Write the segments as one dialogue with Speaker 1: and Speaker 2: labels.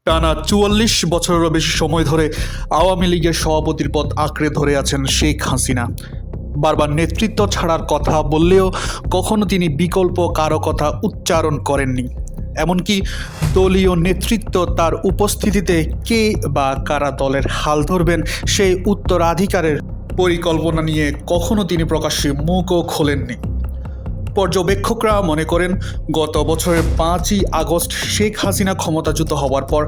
Speaker 1: টানা ৪৪ বছরেরও বেশি সময় ধরে আওয়ামী লীগের সভাপতির পদ আঁকড়ে ধরে আছেন শেখ হাসিনা। বারবার নেতৃত্ব ছাড়ার কথা বললেও কখনো তিনি বিকল্প কারো কথা উচ্চারণ করেননি। এমনকি দলীয় নেতৃত্ব তার উপস্থিতিতে কে বা কারা দলের হাল ধরবেন সেই উত্তরাধিকারের পরিকল্পনা নিয়ে কখনো তিনি প্রকাশ্যে মুখও খোলেননি। পর্যবেক্ষকরা মনে করেন, গত বছরের 5ই আগস্ট শেখ হাসিনা ক্ষমতাচ্যুত হওয়ার পর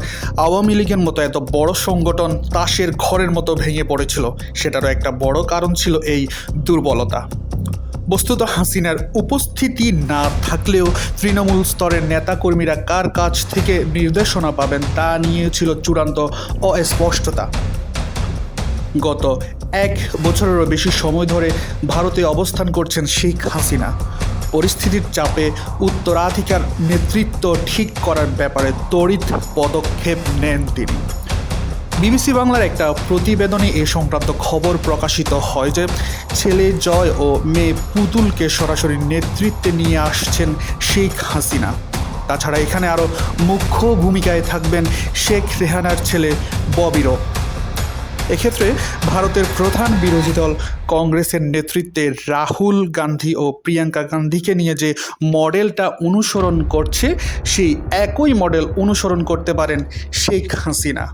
Speaker 1: আওয়ামী লীগের মতো এত বড় সংগঠন তাসের ঘরের মতো ভেঙে পড়েছিল। সেটারও একটা বড় কারণ ছিল এই দুর্বলতা। বস্তুত হাসিনার উপস্থিতি না থাকলেও তৃণমূল স্তরের নেতাকর্মীরা কার কাছ থেকে নির্দেশনা পাবেন তা নিয়ে ছিল চূড়ান্ত অস্পষ্টতা। গত 1 বছরেরও বেশি সময় ধরে ভারতে অবস্থান করছেন শেখ হাসিনা। পরিস্থিতির চাপে উত্তরাধিকার নেতৃত্ব ঠিক করার ব্যাপারে তড়িৎ পদক্ষেপ নেন তিনি। বিবিসি বাংলার একটা প্রতিবেদনে এ সংক্রান্ত খবর প্রকাশিত হয় যে ছেলে জয় ও মেয়ে পুতুলকে সরাসরি নেতৃত্বে নিয়ে আসছেন শেখ হাসিনা। তাছাড়া এখানে আরও মুখ্য ভূমিকায় থাকবেন শেখ রেহানার ছেলে ববিরও। এক্ষেত্রে ভারতের প্রধান বিরোধী দল কংগ্রেসের নেতৃত্বে রাহুল গান্ধী ও প্রিয়াঙ্কা গান্ধীকে নিয়ে যে মডেলটা অনুসরণ করছে সেই একই মডেল অনুসরণ করতে পারেন শেখ হাসিনা।